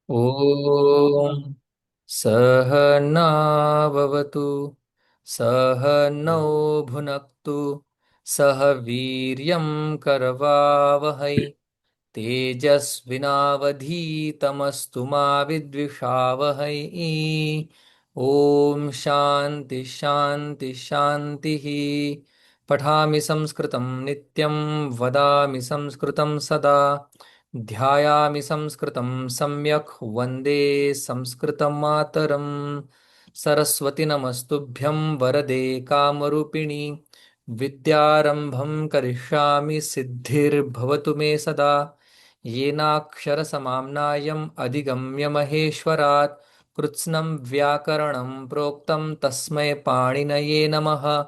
ॐ सहनाववतु सहनौ भुनक्तु सह वीर्यं करवावहै तेजस्विनावधीतमस्तु मा विद्विषावहै। ॐ शान्ति शान्ति शान्तिः। पठामि संस्कृतं नित्यं वदामि संस्कृतं सदा ध्यायामि संस्कृतं सम्यक् वन्दे संस्कृतमातरम्। सरस्वती नमस्तुभ्यं वरदे कामरूपिणि विद्यारम्भं करिष्यामि सिद्धिर्भवतु मे सदा। येनाक्षरसमाम्नायम् अधिगम्य महेश्वरात् कृत्स्नं व्याकरणं प्रोक्तं तस्मै पाणिनये नमः।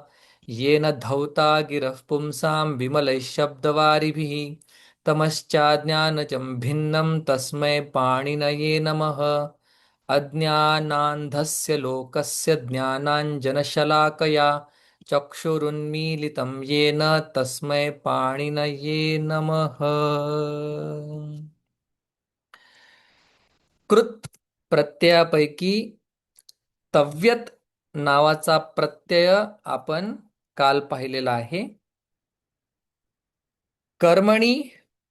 येन धौता गिरः पुंसां विमलैः शब्दवारिभिः तमश्चाज्ञानजं भिन्नं तस्मै पाणिनये नमः। अज्ञानान्धस्य लोकस्य ज्ञानाञ्जनशलाकया चक्षुरुन्मीलितं येन तस्मै पाणिनये नमः। कृत प्रत्ययापैकी तव्यत नावाचा प्रत्यय आपण काल पाहिलेला आहे. कर्मणी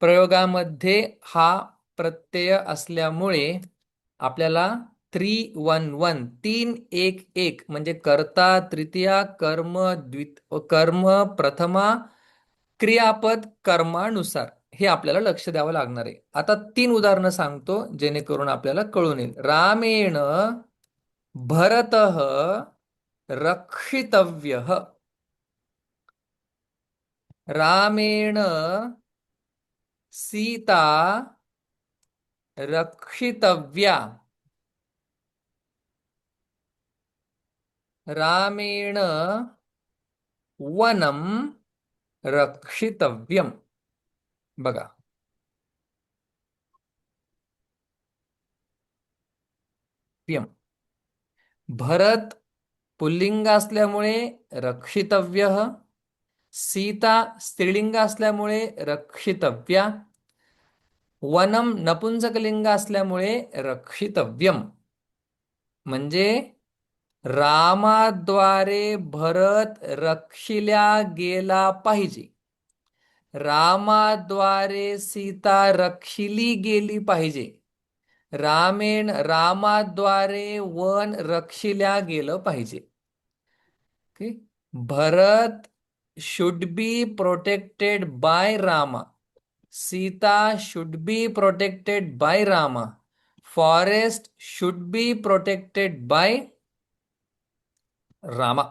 प्रयोगामध्ये हा प्रत्यय असल्यामुळे आपल्याला 3-1-1 3-1-1 म्हणजे कर्ता तृतीया कर्म कर्म प्रथमा क्रियापद कर्मानुसार हे आपल्याला लक्ष द्यावं लागणार आहे. आता 3 उदाहरणं सांगतो जेणेकरून आपल्याला कळून येईल. रामेण भरतः रक्षितव्यः. रामेण सीता रक्षितव्या. रामेण वनम रक्षितव्यम. बघा, व्यम. भरत पुल्लिंग असल्यामुळे रक्षितव्य, सीता स्त्रीलिंग असल्यामुळे रक्षितव्या, वनम नपुंसकलिंग असल्यामुळे रक्षितव्यम. म्हणजे रामाद्वारे भरत रक्षिल्या गेला पाहिजे, रामाद्वारे सीता रक्षिली गेली पाहिजे, रामाद्वारे वन रक्षिल्या गेलं पाहिजे. Okay. Bharat should be protected by Rama, Sita should be protected by Rama, forest should be protected by Rama.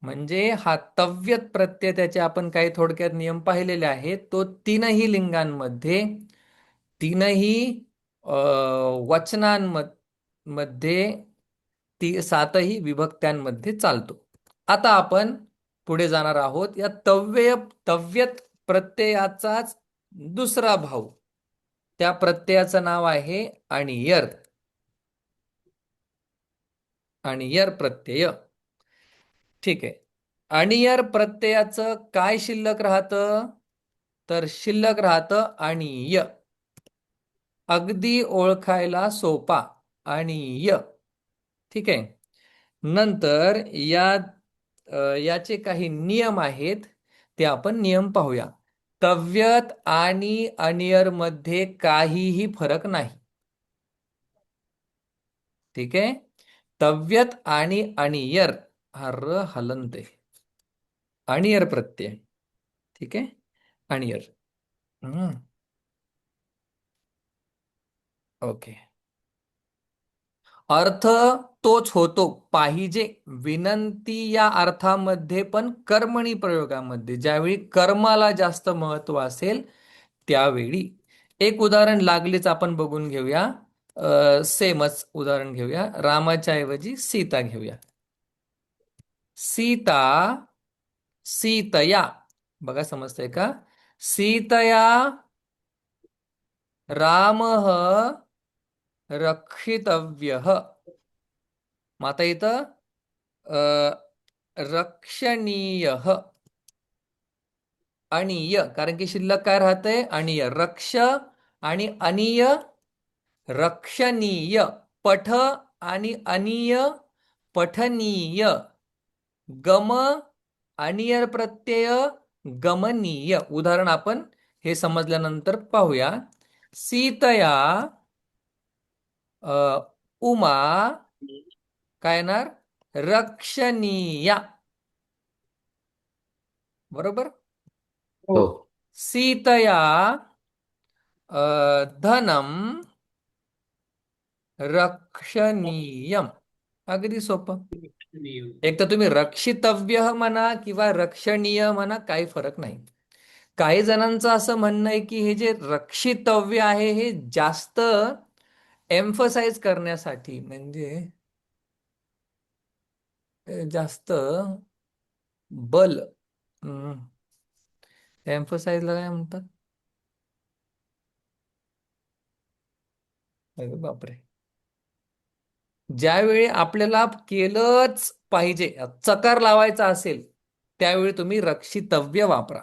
म्हणजे हा तव्यत प्रत्यय, त्याचे आपण काही थोडक्यात नियम पाहिलेले आहेत. तो तीनही लिंगांमध्ये, तीनही वचनांमध्ये, सातही विभक्त्यांमध्ये चालतो. आता आपण पुढे जाणार आहोत. या तव्यत प्रत्ययाचाच दुसरा भाऊ, त्या प्रत्ययाचं नाव आहे अणियर. अणियर प्रत्यय. ठीक आहे. अणियर प्रत्ययाचं काय शिल्लक राहतं, तर शिल्लक राहतं अणिय. अगदी ओळखायला सोपा अणिय. ठीक आहे. नंतर याचे काही नियम आहेत, ते आपण नियम पाहूया. तव्यत आणि अणियर मध्ये काहीही फरक नाही. ठीक आहे. तव्यत आणि अणियर, हा र हलंत आहे, अणियर प्रत्यय. ठीक आहे. अणियर. ओके. अर्थ तोच होतो पाहिजे. विनंती या अर्थामध्ये पण कर्मणी प्रयोगामध्ये ज्यावेळी कर्माला जास्त महत्व असेल त्यावेळी. एक उदाहरण लागलीच आपण बघून घेऊया. सेमच उदाहरण घेऊया. रामाच्या ऐवजी सीता घेऊया. सीता सीतया. बघा, समजतंय का? सीतया रामः रक्षितव्यः. मग आता इथं रक्षणीय, अणीय, कारण की शिल्लक काय राहतंय, अणीय. रक्ष आणि अनीय रक्षणीय, पठ आणि अनीय, पठनीय, गम, अनियर प्रत्यय, गमनीय. उदाहरण आपण हे समजल्यानंतर पाहूया. सीतया उमा काय येणार? रक्षणीया. बरोबर. हो. सीतया धनम रक्षणीयम. अगदी सोपं. एक तर तुम्ही रक्षितव्य म्हणा किंवा रक्षणीय म्हणा, काही फरक नाही. काही जणांचं असं म्हणणं आहे की हे जे रक्षितव्य आहे हे जास्त एम्फसाइज करण्यासाठी, म्हणजे जास्त बल, एम्फसाइजला काय म्हणतात? अरे बापरे. ज्यावेळी आपल्याला केलंच पाहिजे, चकार लावायचा असेल, त्यावेळी तुम्ही रक्षितव्य वापरा.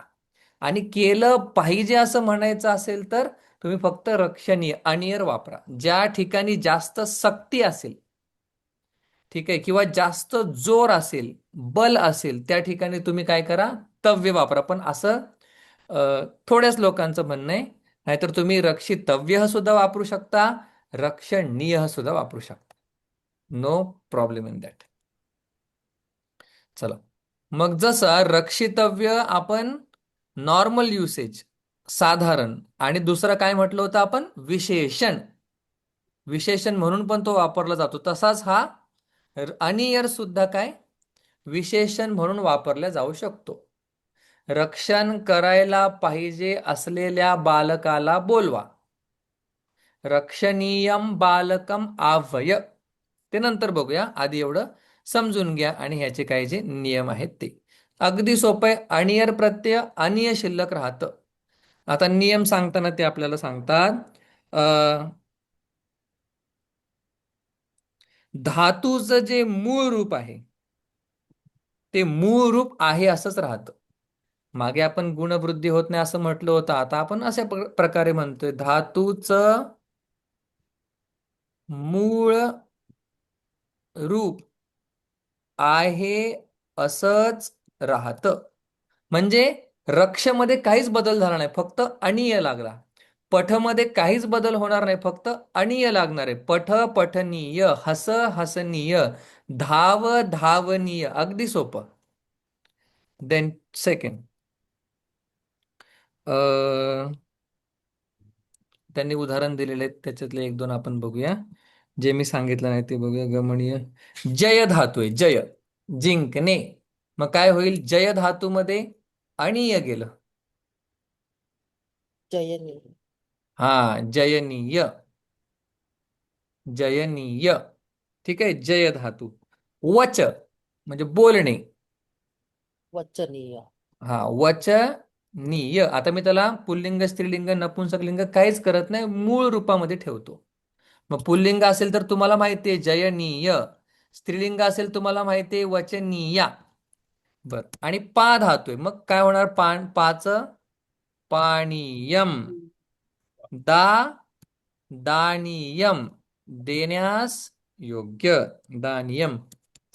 आणि केलं पाहिजे असं म्हणायचं असेल तर तुम्ही फक्त रक्षणीय, अनियर वापरा. ज्या ठिकाणी जास्त सक्ती असेल, ठीक आहे, किंवा जास्त जोर असेल, बल असेल, त्या ठिकाणी तुम्ही काय करा? तव्य वापरा. पण असं थोड्याच लोकांचं म्हणणं आहे. नाहीतर तुम्ही रक्षितव्य सुद्धा वापरू शकता, रक्षणीय सुद्धा वापरू शकता. No problem in that. चला, मग जसं रक्षितव्य आपण नॉर्मल युसेज, साधारण, आणि दुसरं काय म्हटलं होतं आपण? विशेषण. विशेषण म्हणून पण तो वापरला जातो. तसाच हा अनियर सुद्धा काय? विशेषण म्हणून वापरला जाऊ शकतो. रक्षण करायला पाहिजे असलेल्या बालकाला बोलवा. रक्षणीयम बालकम आव्हय. ते नंतर बघूया, आधी एवढं समजून घ्या आणि ह्याचे काही जे नियम आहेत ते. अगदी सोपं आहे. अनियर प्रत्यय अनिय शिल्लक राहतं. आता नियम सांगताना ते आपल्याला सांगतात, धातूचं जे मूळ रूप आहे ते मूळ रूप आहे असंच राहतं. मागे आपण गुणवृद्धी होत नाही असं म्हटलं होतं. आता आपण अशा प्रकारे म्हणतोय, धातूचं मूळ रूप आहे असंच राहतं. म्हणजे रक्षमध्ये काहीच बदल झाला नाही, फक्त अणीय लागला. पठमध्ये काहीच बदल होणार नाही, फक्त अणीय लागणार आहे. पठ पठनीय, हस हसनीय, धाव धावनीय. अगदी सोपं. देन सेकंड, त्यांनी उदाहरण दिलेले आहेत, त्याच्यातले एक दोन आपण बघूया. जे मी सांगितलं नाही ते बघूया. गमनीय, जय धातू आहे, जय, जिंकणे. मग काय होईल? जय धातूमध्ये अणीय गेलं. जयनी. हा, जयनीय, जयनीय. ठीक आहे, जय धातू. वच म्हणजे बोलणे. वचनीय. हा, वचनीय. आता मी त्याला पुल्लिंग, स्त्रीलिंग, नपुंसकलिंग काहीच करत नाही, मूळ रूपामध्ये ठेवतो. मग पुल्लिंग असेल तर तुम्हाला माहिती आहे जयनीय, स्त्रीलिंग असेल तुम्हाला माहिती आहे वचनीया. बर, आणि पा धातू आहे, मग काय होणार? पाच पाणीयम, दा दानियम, देण्यास योग्य, दानियम,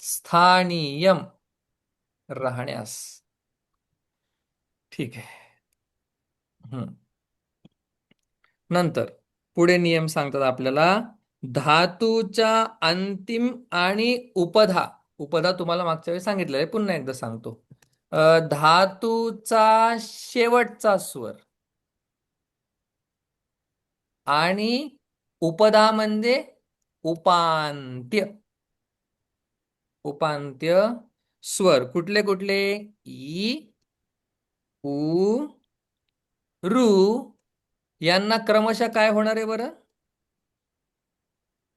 स्थानियम, राहण्यास. ठीक आहे. हम्म. नंतर पुढे नियम सांगतात आपल्याला, धातूच्या अंतिम आणि उपधा. उपधा तुम्हाला मागच्या वेळी सांगितलं आहे, पुन्हा एकदा सांगतो. धातूचा शेवटचा स्वर आणि उपधा म्हणजे उपांत्य. उपांत्य स्वर कुठले कुठले? ई, उ, ऋ. यांना क्रमशः काय होणार आहे बरं?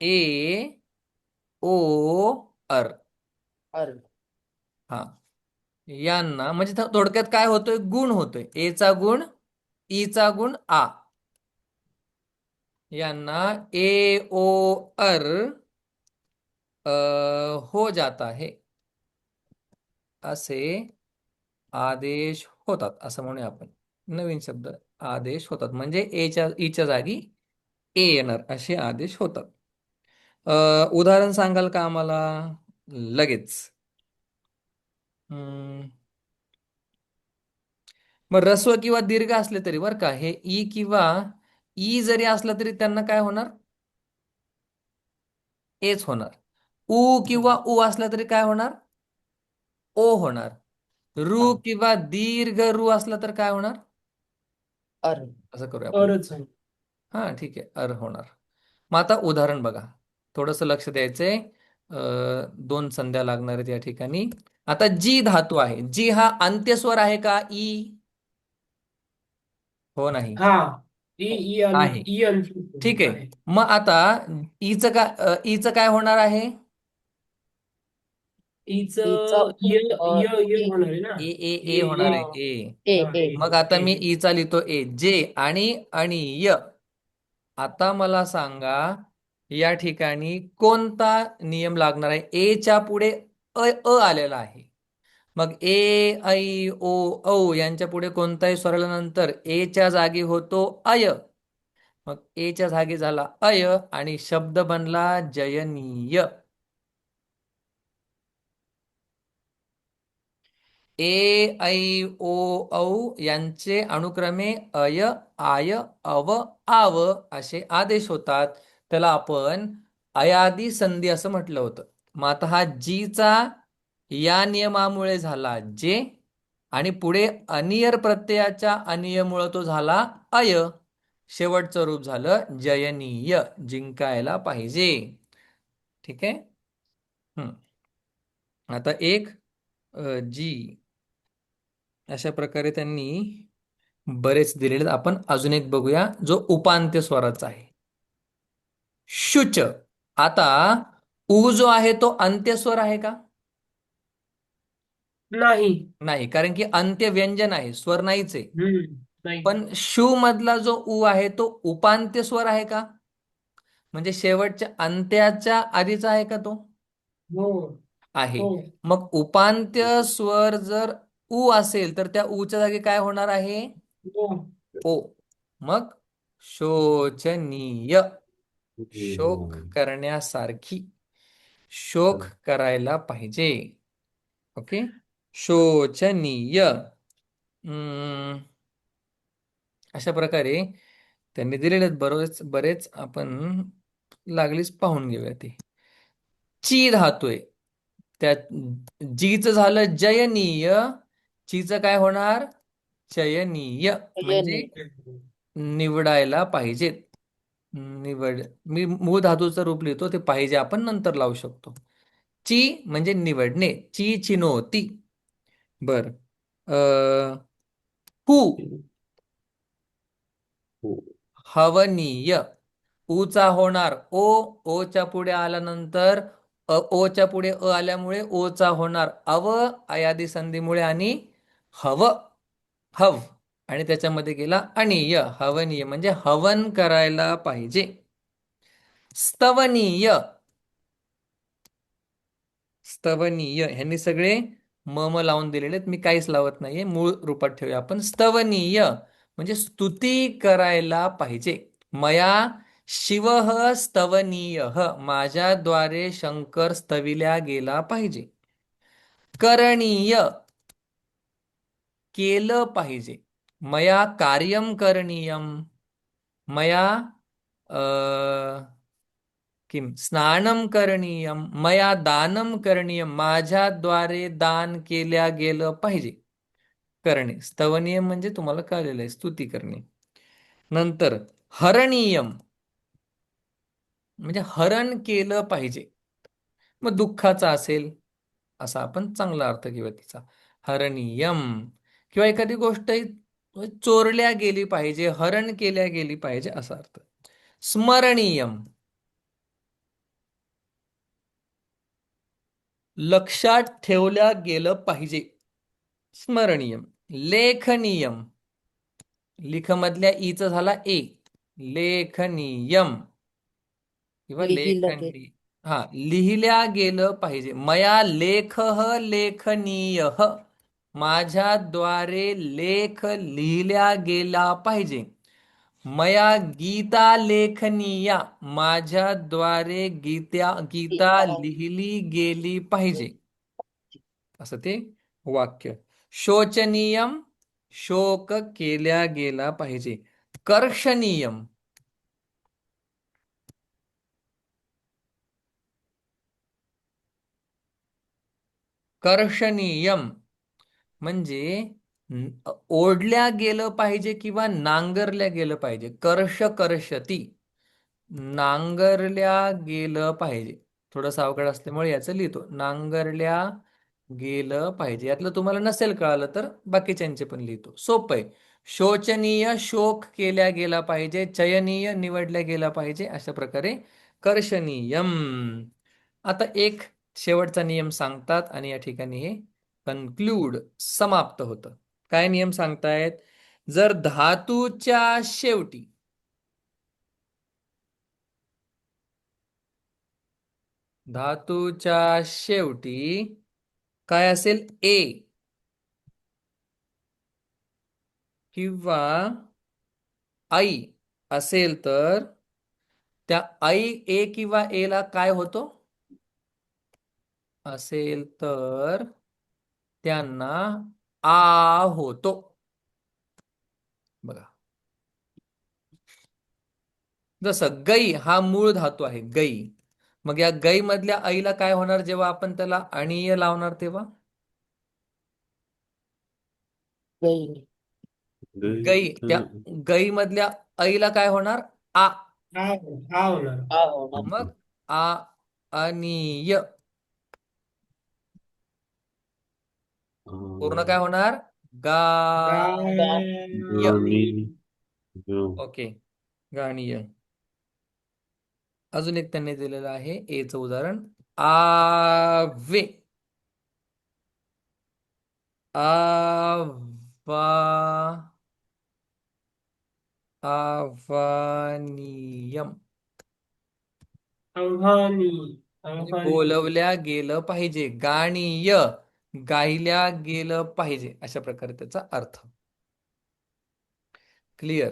ए, ओ, अर. अर. हा, यांना म्हणजे थोडक्यात काय होतोय? गुण होतोय. ए चा गुण, ई चा गुण, आ. यांना ए, ओ, अर हो जाता है असे आदेश होतात. असं म्हणूया आपण, नवीन शब्द, आदेश होतात. म्हणजे एच्या ईच्या जागी ए येणार असे आदेश होतात. उदाहरण सांगाल का आम्हाला लगेच? हम्म, मग ऱ्हस्व किंवा दीर्घ असले तरी बरं का, हे ई किंवा ई जरी असला तरी त्यांना काय होणार? एच होणार. उ किंवा उ असला तरी काय होणार? ओ होणार. रू हा. किंवा दीर्घ रू असला तर काय होणार? अर. असं करूया आपण. हा ठीक आहे, अर होणार. मग आता उदाहरण बघा, थोडंसं लक्ष द्यायचंय. दोन संध्या लागणार आहेत या ठिकाणी. आता जी धातू आहे, जी हा अंत्यस्वर आहे का? ई? हो नाही? हा. आहे. ई ठीक अंतिम आहे. आहे. मग आता ईचं काय होणार आहे? ईच ईचा य अ, य य ए होणार आहे ना. ए ए ए ए होणार ए आहे, ए. ए हा ए मग आता ए मी ईचा लिहितो ए. जे आणि य. आता मला सांगा, या ठिकाणी कोणता नियम लागणार आहे? ए च्या पुढे अ आलेला आहे. मग ए, ऐ, ओ, औ यांच्या पुढे कोणताही स्वर आल्यानंतर ए च्या जागी होतो अय. मग ए च्या जागी झाला अय आणि शब्द बनला जयनीय. ए, ऐ, ओ, औ यांचे अनुक्रमे अय, आय, अव, आव असे आदेश होतात. त्याला आपण अयादी संधी असं म्हटलं होतं. मग आता हा जीचा या नियमामुळे झाला जे, आणि पुढे अनियर प्रत्ययाच्या अनियमुळे तो झाला अय. शेवटचं रूप झालं जयनीय, जिंकायला पाहिजे. ठीक आहे. आता एक जी अशा प्रकारे त्यांनी बरेच दिलेले. आपण अजून एक बघूया जो उपांत्य स्वराचा आहे, शुच. आता उ जो आहे तो अंत्यस्वर आहे का? नाही. नाही, कारण की अंत्य व्यंजन आहे, स्वर नाहीच आहे. नाही. पण शू मधला जो उ आहे तो उपांत्य स्वर आहे का? म्हणजे शेवटच्या अंत्याच्या आधीचा आहे का तो? हो आहे. हो मग उपांत्य स्वर जर उ असेल तर त्या ऊच्या जागी काय होणार आहे? हो. ओ. मग शोचनीय, शोक करण्यासारखी, शोक करायला पाहिजे. ओके. शोचनीय. अशा प्रकारे त्यांनी दिलेले आहेत. बरेच बरेच आपण लागलीच पाहून घेऊया ते. ची धातू आहे, त्या जीचं झालं जयनीय, चीचं काय होणार? चयनीय. म्हणजे अयनी. निवडायला पाहिजेत. मी मूळ धातूचं रूप लिहितो, ते पाहिजे आपण नंतर लावू शकतो. ची म्हणजे निवडणे, ची चिनोती. बर. हू, हवनीय. ऊचा होणार ओ, ओच्या पुढे आल्यानंतर ओच्या पुढे आल्यामुळे ओचा होणार अव, अयादी संधीमुळे, आणि हव, हव, आणि त्याच्यामध्ये गेला अनिय, हवनीय म्हणजे हवन करायला पाहिजे. स्तवनीय, स्तवनीय ह्यांनी सगळे म लावून दिलेले आहेत, मी काहीच लावत नाहीये, मूळ रूपात ठेवूया आपण. स्तवनीय म्हणजे स्तुती करायला पाहिजे. मया शिव स्तवनीय, माझ्याद्वारे शंकर स्तविल्या गेला पाहिजे. करणीय, केलं पाहिजे. मया कार्यम करणीयम, मया किम स्नानम करणीयम, मया दानम करणीयम, माझ्याद्वारे दान केल्या गेलं पाहिजे. करणे, स्तवनीयम म्हणजे तुम्हाला कळलेलं आहे, स्तुती करणे. नंतर हरणीयम म्हणजे हरण केलं पाहिजे. मग दुःखाचा असेल असा आपण चांगला अर्थ घेऊया तिचा. हरणीयम. किंवा एखादी गोष्ट चोरल्या गेली पाहिजे, हरण केल्या गेली पाहिजे असा अर्थ. स्मरणीयम, लक्षात ठेवल्या गेलं पाहिजे. स्मरणीयम. लेखनीयम, लिख मधल्या ईचा झाला ए, लेखनीयम किंवा लिहिलं गे. लेखनी. हा, लिहिल्या गेलं पाहिजे. मया लेख लेखनीय, माझ्याद्वारे लेख लिहिल्या गेला पाहिजे. मया गीता लेखनीया, माझ्याद्वारे गीता गीता लिहिली गेली पाहिजे, असं ते वाक्य. शोचनीयम, शोक केल्या गेला पाहिजे. कर्षणीयम, कर्षणीयम म्हणजे ओढल्या गेलं पाहिजे किंवा नांगरल्या गेलं पाहिजे. कर्षती, नांगरल्या गेलं पाहिजे. थोडं अवघड असल्यामुळे याचं लिहितो. नांगरल्या गेलं पाहिजे. यातलं तुम्हाला नसेल कळालं तर बाकीच्यांचे पण लिहितो. सोपं आहे. शोचनीय, शोक केल्या गेला पाहिजे. चयनीय, निवडल्या गेला पाहिजे. अशा प्रकारे कर्षणीयम. आता एक शेवटचा नियम सांगतात आणि या ठिकाणी हे कन्क्लूड, समाप्त होतं. काय नियम सांगतायत? जर धातूच्या शेवटी, धातूच्या शेवटी काय असेल? ए किंवा आई असेल तर त्या आई ए किंवा ए ला काय होतो? असेल तर त्यांना आ होतो. बघा, जसं गई हा मूळ धातू आहे, गई. मग या गई मधल्या आईला काय होणार जेव्हा आपण त्याला अणीय लावणार तेव्हा? गैरी. गई, त्या गई मधल्या आईला काय होणार? आ. हा हा होणार. आ होणार. मग आ, अनीय. पूर्ण काय होणार? गाय. गाणी. ओके, गाणीय. अजून एक त्यांनी दिलेलं आहे एचं उदाहरण. आवे, आवा, आवानियम. आव्हानी. म्हणजे आव्हानी. बोलवल्या गेलं पाहिजे. गाणीय, गायल्या गेलं पाहिजे, अशा प्रकारे त्याचा अर्थ. क्लिअर?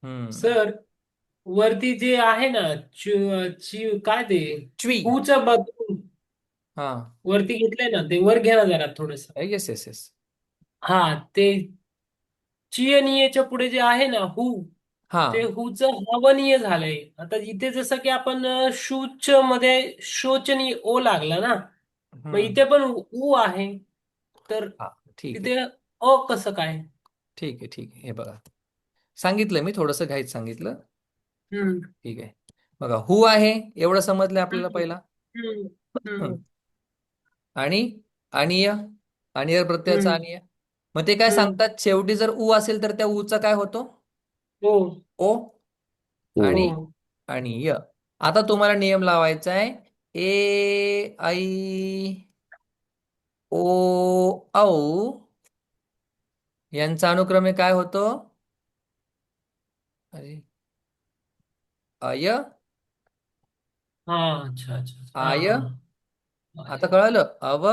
हम्म. सर, वरती जे आहे ना, काय ते च्वी. हूच बघून हा. वरती घेतलंय ना, ते वर घ्या ना जरा थोडस. Yes yes yes. हा, ते चियनीयच्या पुढे जे आहे ना हू, हा. ते हूच हवनीय झालंय. आता इथे जसं की आपण शूच मध्ये शोचनीय ओ लागला ना, मग हम्म. इथे पण ऊ आहे, तर हा, ठीक आहे. तिथे अ कसं काय? ठीक आहे, ठीक आहे. हे बघा, सांगितलं मी, थोडंसं घाईत सांगितलं. हम्म. ठीक आहे. बघा, हू आहे एवढं समजलं आपल्याला हम्म. पहिला. हम्म. हं. हम्म. आणि अणीय, अणीय प्रत्ययाचा हम्म. अणीय. मग ते काय हम्म. सांगतात? शेवटी जर उ असेल तर त्या ऊचा काय होतो? हो. ओ. हो. आणि अणीय. आता तुम्हाला नियम लावायचा आहे. ए, आई, ओ, औ यांचा अनुक्रमे काय होतो? अरे, अय, हा. अच्छा अच्छा अच्छा. हा आय. हा. आता कळालं? अव,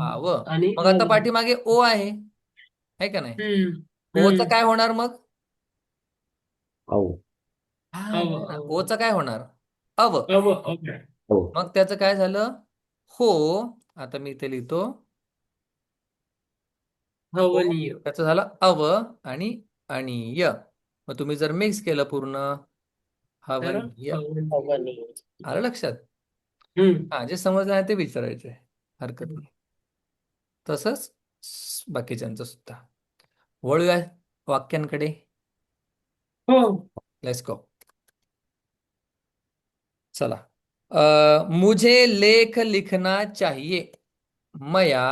आव. आणि मग ओ. आता पाठीमागे ओ आहे का नाही? हम्म. ओचं हम्म. काय होणार मग? औ. हा, अव बघा ना, अव ओचं काय होणार? अव. अव अव. औ. मग त्याचं काय झालं? हो. आता मी इथे लिहितो. हो, हवनीय. त्याचं झालं अव आणि अणीय. मग तुम्ही जर मिक्स केलं पूर्ण, तर हवनीय. हवनीय. हवनीय. आलं लक्षात? हम्म. हा, जे समजलं नाही ते विचारायचंय, हरकत हम्म. नाही. तसंच बाकीच्यांचं सुद्धा. वळूया वाक्यांकडे. हो. Let's go. चला. मुझे लेख लिखना चाहिए. मया,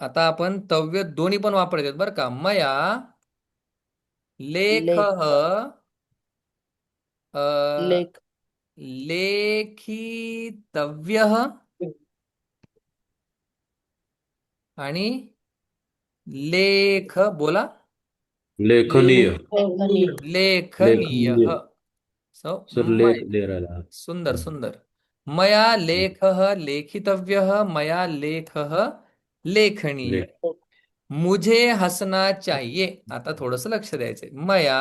आता आपण तव्य दोन्ही पण वापरायचे बरं का. मया लेख, लेख. लेख. लेखितव्य आणि लेख, बोला, लेखनीय. लेखनीय. लेखनीय. लेखनीय. सो सर लेख दे रहा सुंदर है. सुंदर. मया लेखः लेखितव्यः, मया लेखः लेखनीय. लेख. मुझे हसना चाहिए. आता थोडंसं लक्ष द्यायचंय. मया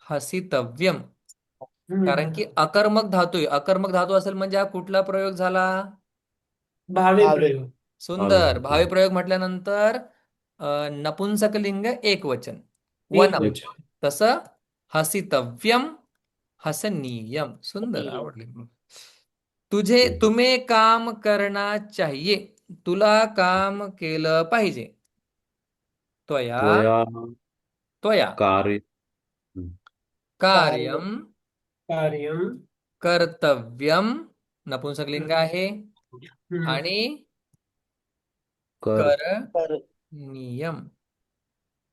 हसितव्यम. कारण की अकर्मक धातू आहे. अकर्मक धातू असेल म्हणजे हा कुठला प्रयोग झाला? भावे भावे. प्रयोग. सुंदर. भावी प्रयोग म्हटल्यानंतर नपुंसकलिंग एकवचन, वनम. एकवचन. तसं हसितव्यम, हसनीयम. सुंदर, हसनीय. आवडली. तुम्हें काम करना चाहिए. तुला काम केलं पाहिजे. त्वया त्वया त्वया कार्य कार्य. कार्यम कार्यम. कर्तव्यम. नपुंसकलिंग आहे. आणि कर कर. करणीयम.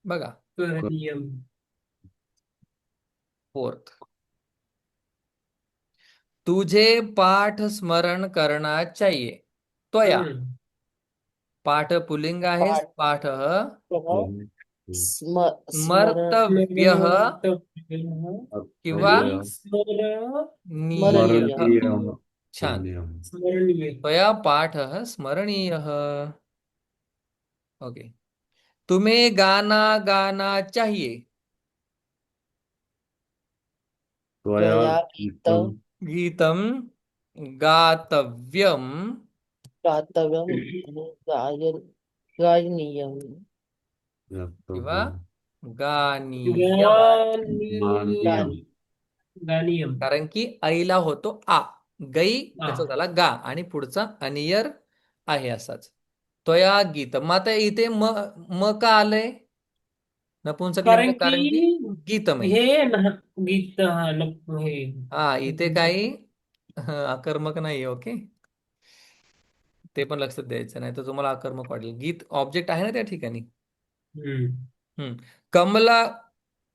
बघा, करणीयम. फोर्थ. तुझे पाठ स्मरण करना चाहिए. त्वया. पाठ पुल्लिंग आहे. पाठ. पाठ स्मरण. स्मर्तव्य किंवा आणि नीय. स्मरणीय. छान. स्मरणीय. त्वया पाठ स्मरणीय. ओके. तुम्हें गाना गाना चाहिए. त्वया त्वया गीतं गीतम गातव्यम गातव्यम. गायन. गायनीयम. किंवा वक्तव्यं गानीयम. माननीयं गाणी. गाणीयम. कारण की ऐला होतो आ. गई हा. त्याचा झाला गा आणि पुढचा अनियर आहे असाच. त्वया गीत. मग आता इथे म म का आलंय नपुंसकलिंग? कारण कारण की की गीतमय. हे गीत हे हा, इथे काही आकर्मक नाहीये. ओके, ते पण लक्षात द्यायचं, नाही तर तुम्हाला आकर्मक वाटेल. गीत ऑब्जेक्ट आहे ना त्या ठिकाणी. हम्म. हम्म. कमला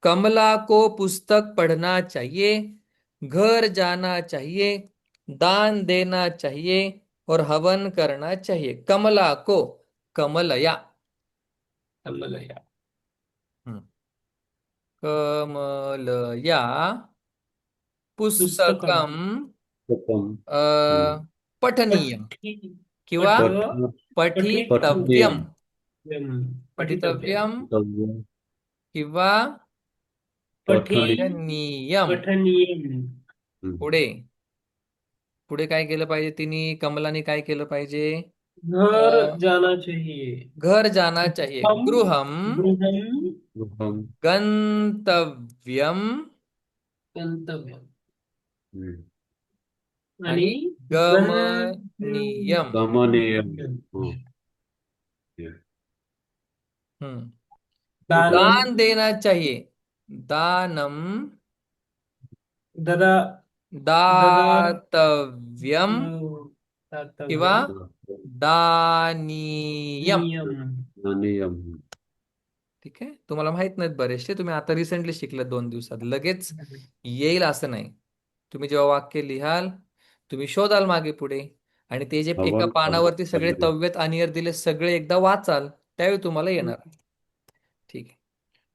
कमला को पुस्तक पढ़ना चाहिए. घर जाना चाहिए. दान देना चाहिए और हवन करना चाहिए. कमला को. कमलया. कमलया. हम्म. कमलया पुस्तकम. पुस्तकम पुस्तकं पठनीयम पठी. किंवा पठ. पठ पठितव्यम. पठनीयं पठितव्यम. पठितव्यम पठितव्यं किंवा पठी. पठनीयम. पठनीयम. पुढे पुढे काय केलं पाहिजे? तिने, कमलाने काय केलं पाहिजे? घर अ, जाना चाहिए. घर जाना चाहिए. हम. गृहम गृहम. गृहं गंतव्यम गंतव्यम. आणि आणि गमनीयम. गमनीयं हम्म. दानम. दान देना चाहिए. दानम ददा. ददा. दातव्यम किंवा दातव्यम. दानीयम. नियम. गमनीयं ठीक आहे. तुम्हाला माहित नाहीत बरेचसे, तुम्ही आता रिसेंटली शिकले 2 दिवसात. लगेच येईल असं नाही. तुम्ही जेव्हा वाक्य लिहाल, तुम्ही शोधाल मागे पुढे, आणि ते जे एका हवन पानावरती सगळे करणे तव्यत अनियर दिले सगळे एकदा वाचाल, त्यावेळी तुम्हाला येणार. ठीक आहे.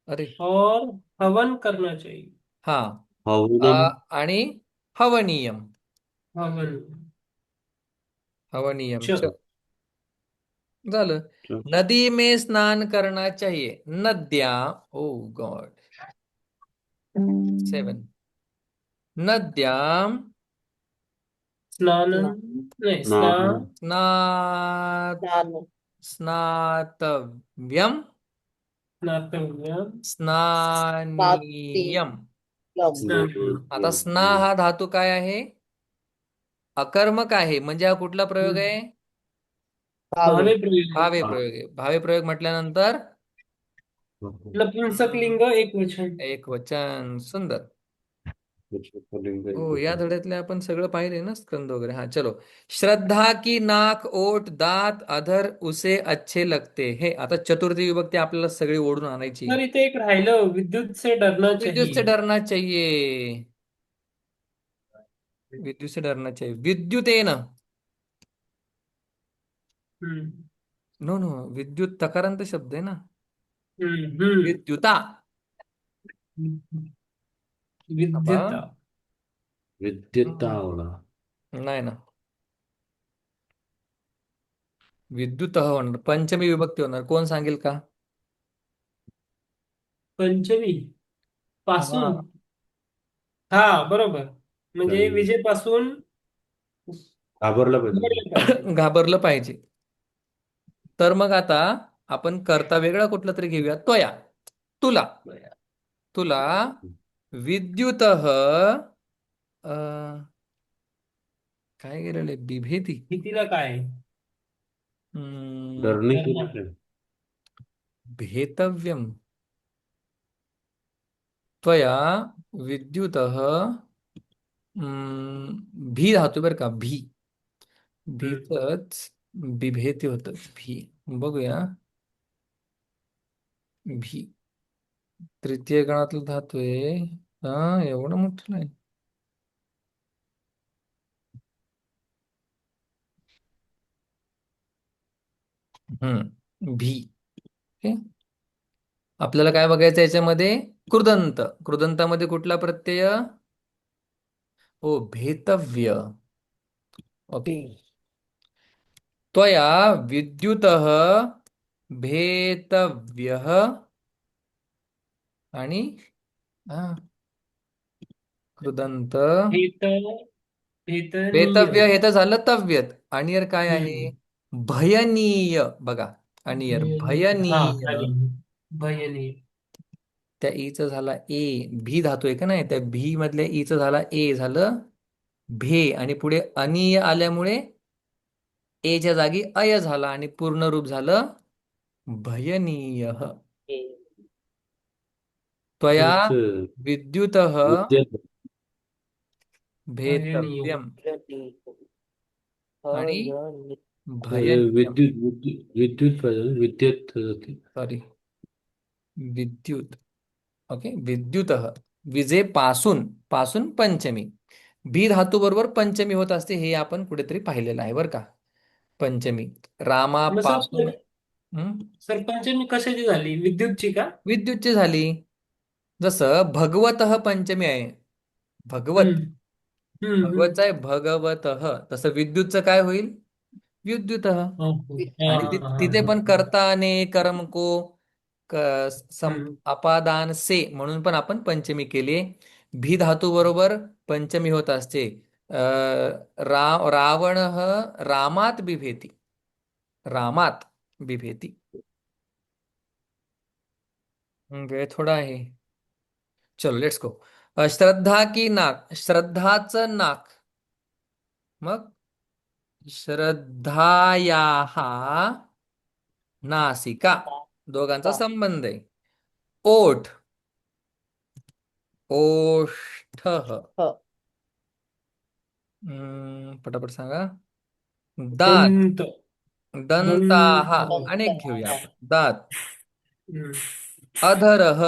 अरे और हवन करना चाहिए. हा. हवनं आणि हवनीयम. हवन. हवनीयम च. झालं. च नदी में स्नान करना चाहिए. नद्या. ओ गॉड. 7. नद्याम स्नानम. नाही स्नानं स्ना ज्ञान. स्नातव्यम स्नातव्यम. स्नानीयम. स्नान. आता स्ना हा धातू काय आहे? अकर्मक आहे. म्हणजे हा कुठला प्रयोग आहे? भावे. भावे प्रयोग. भावे प्रयोग आहे. भावे प्रयोग म्हटल्यानंतर नपुंसक लिंग एक वचन. एक वचन. सुंदर. पुष्पलिंग हो, या धड्यातले आपण सगळं पाहिले ना, स्कंद वगैरे. हा, चलो. श्रद्धा की नाक, ओठ, दात, अधर उसे अच्छे लगते हैं. आता चतुर्थी विभक्ती आपल्याला सगळी ओढून आणायची. तर इथे एक राहिलं, विद्युत से डरना विद्युत से चाहिए. डरना चाहिए. विद्युत से डरना चाहिए. विद्युतेन. हम्म. नो नो, विद्युत तकारांत शब्द आहे ना. हम्म. विद्युता. बाबा, विद्युता. विद्युत आवडा नाही ना. विद्युत होणार, पंचमी विभक्ती होणार, कोण सांगेल का? पंचमी हा. पासून. हा बरोबर. म्हणजे नाही. विजेपासून घाबरला पाहिजे. घडलं पाहिजे. घाबरलं पाहिजे. तर मग आता आपण करता वेगळा कुठला तरी घेऊया. त्वया, तुला, तुला विद्युत काय गेलेले बिभेती. भीतीला काय आहे? हम्म, डरने की डरना. नाही. भेतव्यम त्वया विद्युत भी धातू बरं का, भी, हम्म. भीतच बिभेती होत, भी. बघूया. भी तृतीय गणातला धातू आहे. हा, एवढं मोठं नाही. भी. ओके. आपल्याला काय बघायचं याच्यामध्ये? कृदंत. कृदंतामध्ये कुठला प्रत्यय? हो, भेतव्य. ओके. त्वया विद्युतः भेतव्यः आणि हा, कृदंत. भेत भेतनीय. भेतव्य हे तर झालं तव्यत. अनियर काय आहे? हम्म. भयनीय. बघा, अनियर भयनीय. हा भयनीय. खाली. भयनीय. त्या ईचं झाला ए. भी धातू आहे का नाही, त्या भी मधल्या ईचं झाला ए, झालं भे. आणि पुढे अनिय आल्यामुळे एच्या जागी अय झाला आणि पूर्ण रूप झालं भयनीय. त्वया तेच विद्युत विद्यार्थी भयनीय. भेतव्यम आणि हयनी भयनीयम. विद्युत विद्युत विद्युत पाहिजे ना, विद्युत जाते. सॉरी, विद्युत. ओके, विद्युत विजेपासून, पासून पंचमी. भी धातू बरोबर पंचमी होत असते, हे आपण कुठेतरी पाहिलेलं आहे बरं का. पंचमी मग रामापासून. सर, सर पंचमी कशाची झाली? विद्युतची का? विद्युतची झाली. जसं भगवत पंचमी आहे, भगवत. हम्म. हम्म. भगवतचं आहे भगवत, तसं विद्युतचं काय होईल? विद्युत. ओके. हा, आणि हा, हा, तिथे हा. पण कर्ताने कर्म को हम्म. अपादान से म्हणून पण आपण पंचमी केली. भी धातू बरोबर पंचमी होत असते. रावण रामात बिभेती, रामात बिभेती. वेळ थोडा आहे. चलो लेट्स गो. श्रद्धा की नाक, श्रद्धाचं नाक. मग श्रद्धाया नासिका, दोघांचा संबंध आहे. ओठ, ओष्ठ. पटापट सांगा. दात, दंत. दंताहा. दंत. अनेक घेऊया आपण. दात. हम्म. अधरह,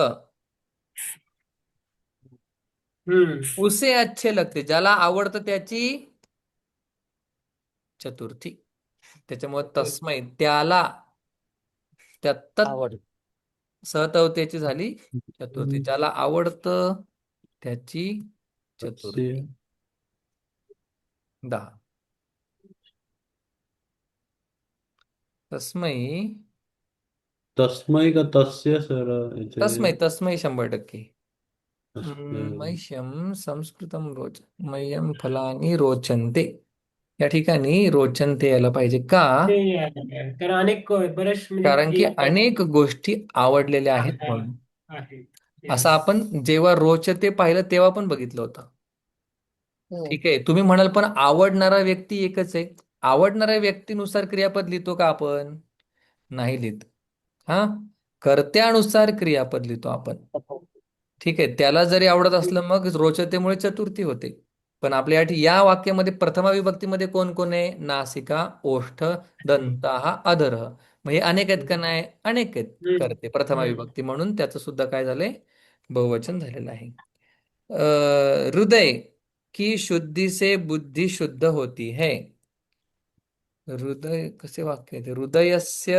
हम्म. उसे अच्छे लगते, ज्याला आवडतं त्याची चतुर्थी. त्याच्यामुळे तस्मै, त्याला, त्या तत् आवड सहतवतेची झाली चतुर्थी. ज्याला आवडतं त्याची तस्य चतुर्थी. 10. तस्मै, तस्मै का तस्य सर याचे तस्मै, तस्मै 100%. तस्य मह्यम संस्कृतम रोच, मह्यम फलानी रोचन्ते. या ठिकाणी रोचन्ते यायला पाहिजे का? ते आहे. कारण अनेक बरेच म्हणजे कारण की अनेक गोष्टी आवडलेल्या आहेत म्हणून. आहे. असं Yes. आपण जेव्हा रोचते पाहिलं तेव्हा पण बघितलं होतं. ठीक आहे, तुम्ही म्हणाल पण आवडणारा व्यक्ती एकच आहे. आवडणाऱ्या व्यक्तीनुसार क्रियापद लिहितो का आपण? नाही लिहित. हा, कर्त्यानुसार क्रियापद लिहितो आपण. ठीक आहे, त्याला जरी आवडत असलं मग रोचतेमुळे चतुर्थी होते. पण आपल्या या वाक्यामध्ये प्रथमा विभक्तीमध्ये कोण कोण आहे? नासिका, ओष्ठ, दंता हा अधरः. मग हे अनेक आहेत का नाही? अनेक आहेत. हम्म. करते प्रथमा हम्म. विभक्ती म्हणून त्याचं सुद्धा काय झालंय? बहुवचन झालेलं आहे. हृदय की शुद्धि से बुद्धि शुद्ध होती है. हृदय कसे वाक्य आहे ते? हृदयस्य,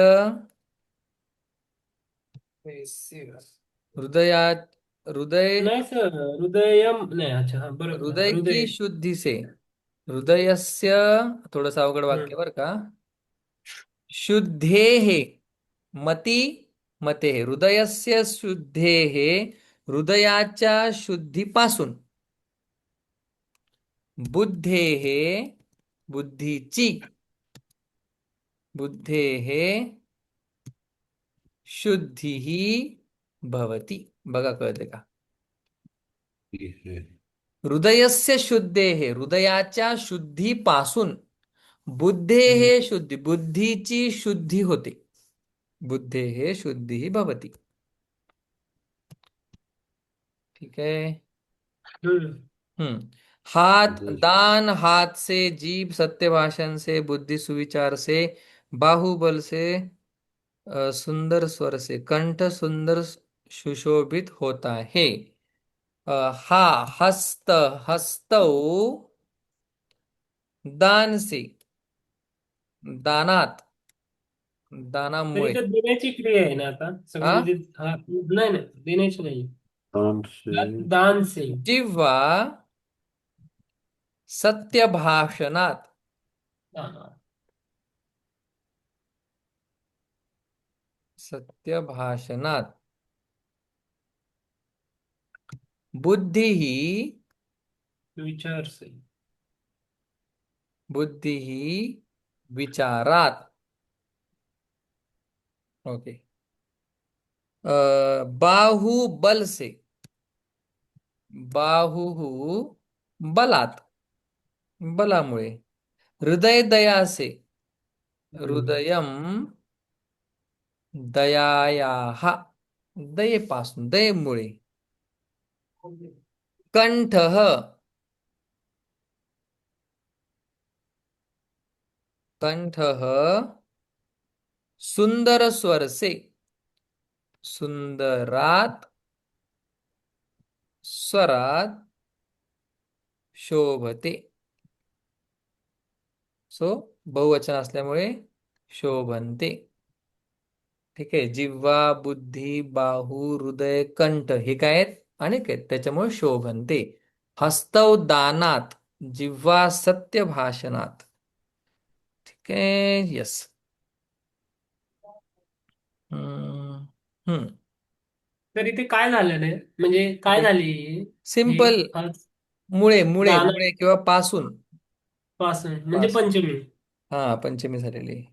हृदयात, हृदय, नाही सर, हृदयम नाही. अच्छा, हा बरोबर, हृदय की हृदय. शुद्धि से, हृदयस्य, थोडंसं अवघड हम्म. वाक्य बरं का. शुद्धेः मती मतेः हृदयस्य शुद्धेः हृदयाच्या शुद्धीपासून बुद्धेः बुद्धीची बुद्धेः शुद्धीः भवति. बघा कळते का? ठीक है. हृदयस्य शुद्धेः हृदयाच्या शुद्धीपासून बुद्धेः शुद्धी बुद्धीची शुद्धी होते. बुद्धेः शुद्धी भवति. ठीक है. हम्म. हाथ बुद्ध- दान हाथ से, जीभ सत्य भाषण से, बुद्धि सुविचार से, बाहुबल से, सुंदर स्वर से, कंठ सुंदर सुशोभित होता है. हा हस्त हस्तौ दान से दानात तर दानामुळे इथं देण्याची क्रिया आहे ना आता सगळं हा म्हणजे नाही नाही देण्याची नाही. दान से दान से जिव्हा सत्य भाषणात हा. सत्य भाषणात बुद्धी ही विचार से बुद्धी ही विचारात. ओके. बाहुबल से बाहु बलात बलामुळे. हृदय दया से हृदयम दयायाः दयेपासून दयेमुळे. कंठ कंठ सुंदर स्वर से सुंदरात स्वरात शोभते. सो बहुवचन असल्यामुळे शोभनते. ठीक आहे. जिव्हा बुद्धी बाहू हृदय कंठ हे काय आहेत? अनेक आहेत, त्याच्यामुळे शोभनते. हस्तौ दानात जिव्हा सत्य भाषणात. ठीक आहे. यस. हम्म तर इथे काय झालेलं आहे म्हणजे काय झाली हे सिंपल. मुळे मुळे दाना मुळे किंवा पासून पासून म्हणजे पासून पंचमी. हा पंचमी झालेली आहे.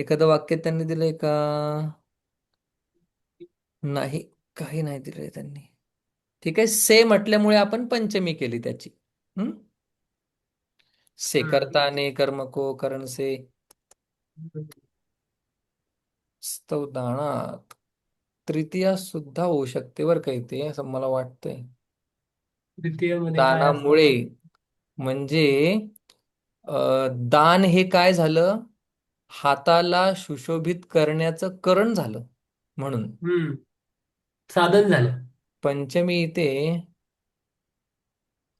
एखादं वाक्य त्यांनी दिलंय का? नाही, काही नाही दिलंय त्यांनी. ठीक आहे. से म्हटल्यामुळे आपण पंचमी केली त्याची. हम्म से हम्म. करताने कर्म को करण से स्तवदाणात तृतीया सुद्धा होऊ शकते बरं काही ते असं मला वाटतंय. द्वितीय मध्ये काय असतं? दानामुळे म्हणजे दान हे काय झालं? हाताला सुशोभित करण्याचं करण झालं म्हणून. हम्म. साधन झालं. पंचमी इथे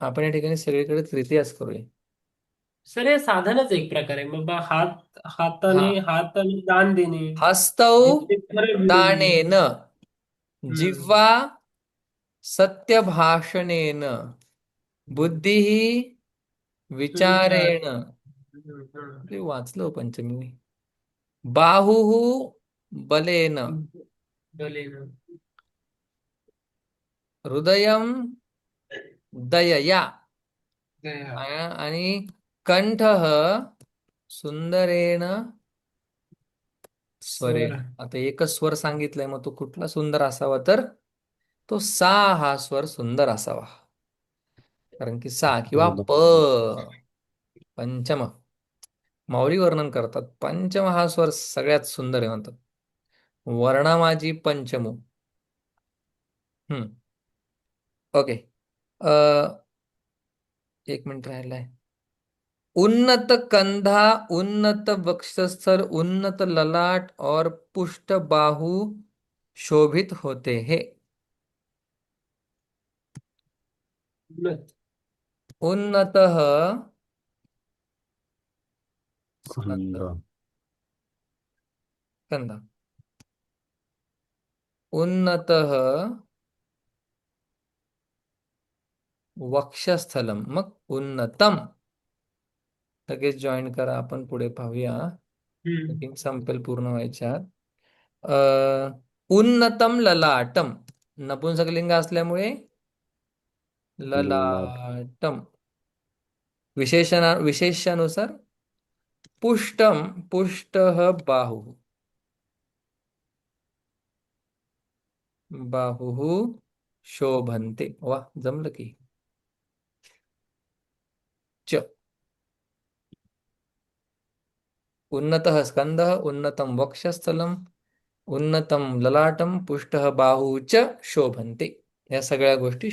आपण या ठिकाणी सगळीकडे तृतीयाच करूया. सर हे साधनच एक प्रकारे मग हा. हाताने दान देणे हस्तौ हे ते खरं मिळणे. दानेन हम्म. जिव्हा सत्य भाषणेन बुद्धी सुविचार. विचारेण. हम्म. ते वाचलं हो पंचमी मी. बाहु बलेन बलेनं. हृदयम दयया दया. आणि कंठ सुंदरेण स्वर. स्वरेण. आता एकच स्वर सांगितलाय, मग तो कुठला सुंदर असावा? तर तो सा हा स्वर सुंदर असावा. कारण की सा किंवा प पंचम माऊली वर्णन करतात. पंचम हा स्वर सगळ्यात सुंदर आहे म्हणतात. वर्णा माझी पंचमू. हम्म ओके. अ एक मिनिट राहिलाय. उन्नत कंधा उन्नत वक्षस्थल उन्नत ललाट और पुष्ट बाहु शोभित होते हैं. उन्नत खंड कंधा उन्नत वक्षस्थलम मग उन्नतम. लगेच जॉईन करा, आपण पुढे पाहूया. हम्म. संपेल पूर्ण व्हायच्या आत. उन्नतम ललाटम, नपुंसकलिंग असल्यामुळे ललाट. ललाटम. विशेषानुसार पुष्टम, पुष्टः बाहुः, बाहुः शोभन्ते. वा, जमलं की. च, उन्नतः स्कंदः, उन्नतं वक्षस्थलम, उन्नतं ललाटम, पुष्टः बाहू च शोभन्ते. या सगळ्या गोष्टी